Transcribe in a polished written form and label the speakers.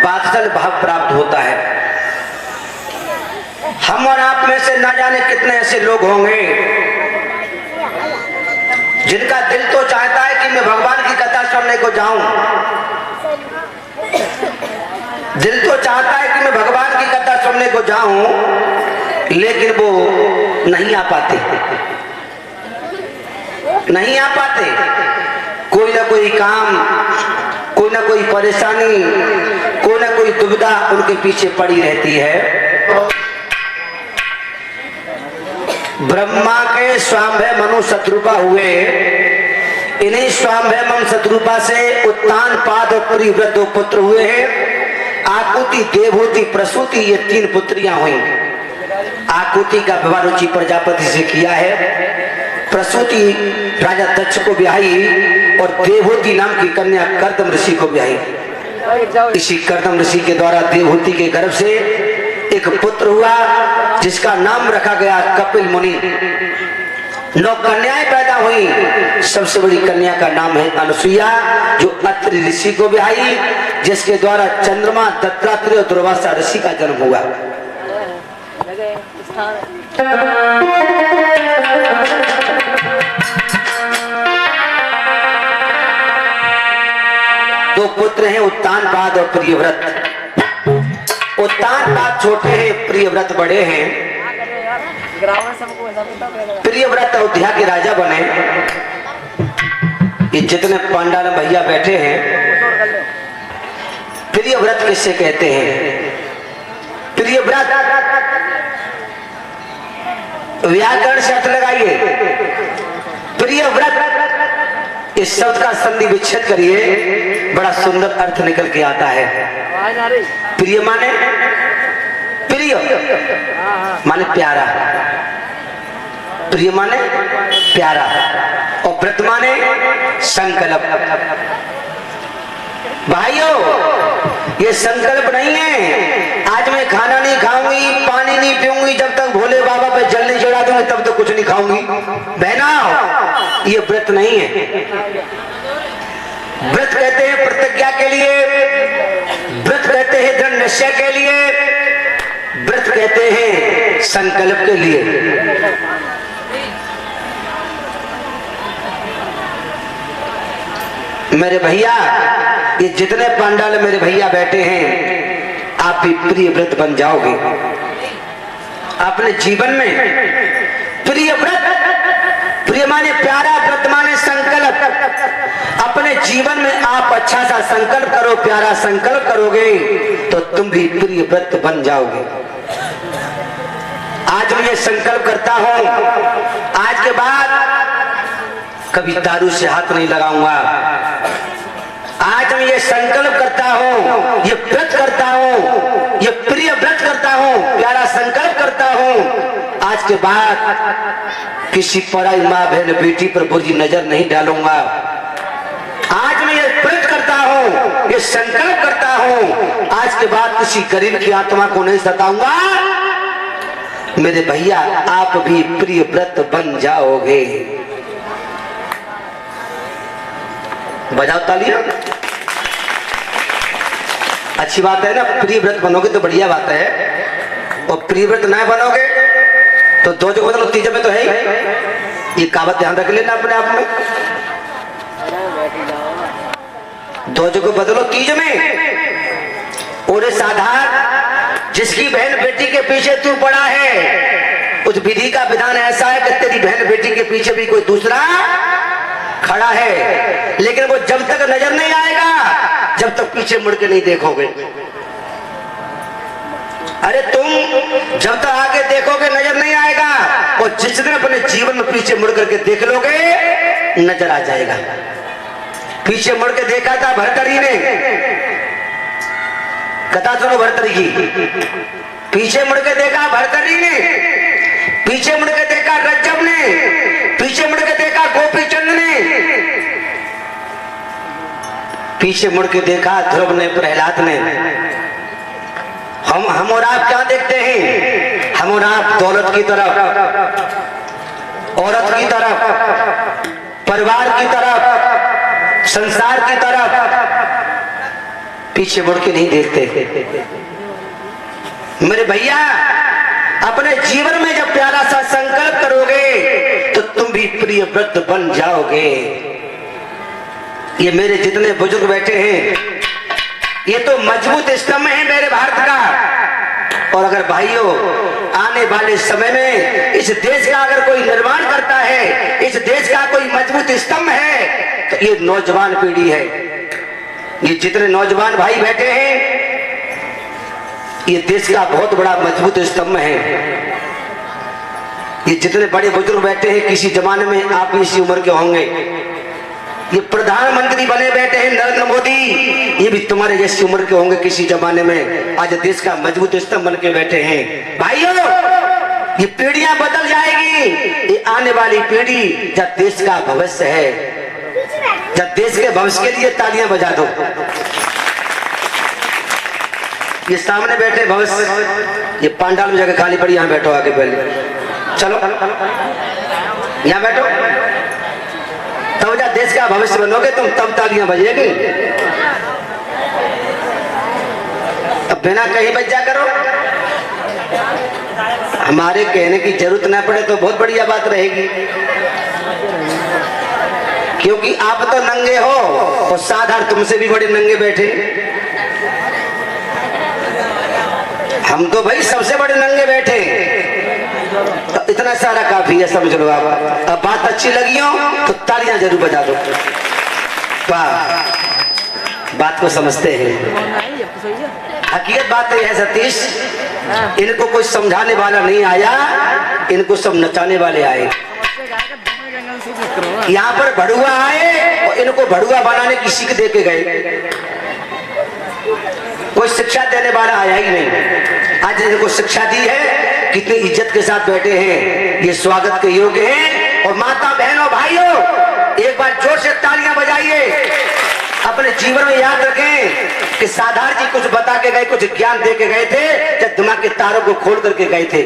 Speaker 1: वात्सल भाव प्राप्त होता है। हम और आप में से ना जाने कितने ऐसे लोग होंगे जिनका दिल तो चाहता है कि मैं भगवान की कथा सुनने को जाऊं, दिल तो चाहता है कि मैं भगवान की कथा सुनने को जाऊं, लेकिन वो नहीं आ पाते, नहीं आ पाते। कोई ना कोई काम, कोई ना कोई परेशानी, कोई ना कोई दुविधा उनके पीछे पड़ी रहती है। ब्रह्मा के स्वाम्भय मनु शत्रुपा हुए, इन्हीं स्वाम्भय मनु शत्रुपा से उत्तान पाद और परिव्रत दो पुत्र हुए हैं। आकुति, देवहूति, प्रसूति, ये 3 पुत्रियां हुई। आकुति का विवाह रुचि प्रजापति से किया है, प्रसूति राजा दक्ष को ब्याही और देवहूति नाम की कन्या कर्दम ऋषि को ब्याही। इसी कर्दम ऋषि के द्वारा देवहूति के गर्भ से एक पुत्र हुआ जिसका नाम रखा गया कपिल मुनि। 9 कन्याएं पैदा हुई। सबसे बड़ी कन्या का नाम है अनुसुईया, जो अत्रि ऋषि को ब्याही, जिसके द्वारा चंद्रमा, दत्तात्रेय और दुर्वासा ऋषि का जन्म हुआ। दो पुत्र हैं उत्तानपाद और प्रियव्रत। उत्तानपाद छोटे हैं, प्रियव्रत बड़े हैं। प्रियव्रत अयोध्या के राजा बने। ये जितने पांडाल भैया बैठे हैं, प्रियव्रत किससे कहते हैं? प्रियव्रत व्याकरण से अर्थ लगाइए। प्रियव्रत इस शब्द का संधि विच्छेद करिए, बड़ा सुंदर अर्थ निकल के आता है। प्रिय माने, प्रिय माने प्यारा, प्रिय माने प्यारा, और व्रत माने संकल्प। भाइयों, ये संकल्प नहीं है आज मैं खाना नहीं खाऊंगी, पानी नहीं पीऊंगी, जब तक भोले बाबा पे जल नहीं चढ़ा दूंगी तब तक कुछ नहीं खाऊंगी। बहना, ये व्रत नहीं है। व्रत कहते हैं प्रतिज्ञा के लिए, व्रत कहते हैं दृढ़ निश्चय के लिए, व्रत कहते हैं संकल्प के लिए। मेरे भैया, ये जितने पांडाल मेरे भैया बैठे हैं, आप भी प्रिय व्रत बन जाओगे अपने जीवन में। प्रिय व्रत, प्रिय माने प्यारा, व्रत माने संकल्प। अपने जीवन में आप अच्छा सा संकल्प करो, प्यारा संकल्प करोगे तो तुम भी प्रिय व्रत बन जाओगे। आज मैं ये संकल्प करता हूं, आज के बाद कभी दारू से हाथ नहीं लगाऊंगा। आज मैं ये संकल्प करता हूँ, ये व्रत करता हूँ, ये प्रिय व्रत करता हूँ, प्यारा संकल्प करता हूँ। आज के बाद किसी पराई माँ बहन बेटी पर बुरी नजर नहीं डालूंगा। आज मैं ये व्रत करता हूँ, ये संकल्प करता हूँ, आज के बाद किसी गरीब की आत्मा को नहीं सताऊंगा। मेरे भैया, आप भी प्रिय व्रत बन जाओगे। बजाओ तालियां। अच्छी बात है ना, प्रिय व्रत बनोगे तो बढ़िया बात है, और प्रिय व्रत ना बनोगे तो 2 जगह बदलो, 3 में तो है ही। ये कहावत ध्यान रख लेना अपने आप में। 2 जगह बदलो, 3 में। और साधारण जिसकी बहन बेटी के पीछे तू पड़ा है, उस विधि का विधान ऐसा है कि तेरी बहन बेटी के पीछे भी कोई दूसरा खड़ा है, लेकिन वो जब तक नजर नहीं आएगा, जब तक पीछे मुड़ के नहीं देखोगे। अरे तुम जब तक आगे देखोगे नजर नहीं आएगा, और जिस दिन अपने जीवन में पीछे मुड़ करके देख लोगे, नजर आ जाएगा। पीछे मुड़ के देखा था भरतरी ने, कथा सुनो भरतरी की। पीछे मुड़ के देखा भरतरी ने, पीछे मुड़ के देखा रज्जब ने, पीछे मुड़ के देखा गोपीचंद ने, पीछे मुड़ के देखा ध्रुव ने, प्रहलाद ने। हम और आप क्या देखते हैं? हम और आप दौलत की तरफ, औरत की तरफ, परिवार की तरफ, संसार की तरफ, पीछे मुड़ के नहीं देखते। मेरे भैया, अपने जीवन में जब प्यारा सा संकल्प करोगे तो तुम भी प्रिय व्रत बन जाओगे। ये मेरे जितने बुजुर्ग बैठे हैं, ये तो मजबूत स्तंभ है मेरे भारत का। और अगर भाइयों, आने वाले समय में इस देश का अगर कोई निर्माण करता है, इस देश का कोई मजबूत स्तंभ है, तो ये नौजवान पीढ़ी है। ये जितने नौजवान भाई बैठे हैं, ये देश का बहुत बड़ा मजबूत स्तंभ है। ये जितने बड़े बुजुर्ग बैठे हैं, किसी जमाने में आप भी इसी उम्र के होंगे। ये प्रधानमंत्री बने बैठे हैं नरेंद्र मोदी, ये भी तुम्हारे जैसी उम्र के होंगे किसी जमाने में। आज देश का मजबूत स्तंभ बन के बैठे हैं। भाइयों, ये पीढ़ियां बदल जाएगी। ये आने वाली पीढ़ी जब देश का भविष्य है, जब देश के भविष्य के लिए तालियां बजा दो। ये सामने बैठे भविष्य, ये पांडाल में जगह खाली पड़ी, यहाँ बैठो आगे पहले, चलो यहाँ बैठो। तब जब देश का भविष्य बनोगे तुम, तब तालियां बजेगी। अब बिना कहीं बज जा करो। हमारे कहने की जरूरत ना पड़े तो बहुत बढ़िया बात रहेगी, क्योंकि आप तो नंगे हो और साधारण तुमसे भी बड़े नंगे बैठे। हम तो भाई सबसे बड़े नंगे बैठे। तो इतना सारा काफी है, समझ लो आप। अब बात अच्छी लगी हो तो तालियां जरूर बजा दो। वाह, बात को समझते हैं। हकीकत बात है सतीश, इनको कोई समझाने वाला नहीं आया, इनको सब नचाने वाले आए। यहाँ पर भड़ुआ आए और इनको भड़ुआ बनाने की सीख दे के गए। कोई शिक्षा देने वाला आया ही नहीं। आज इनको शिक्षा दी है, कितनी इज्जत के साथ बैठे हैं, ये स्वागत के योग्य हैं। और माता बहनों भाइयों, एक बार जोर से तालियां बजाइए। अपने जीवन में याद रखें कि साधारण जी कुछ बता के गए, कुछ ज्ञान दे के गए थे, जब दिमाग के तारों को खोल करके गए थे।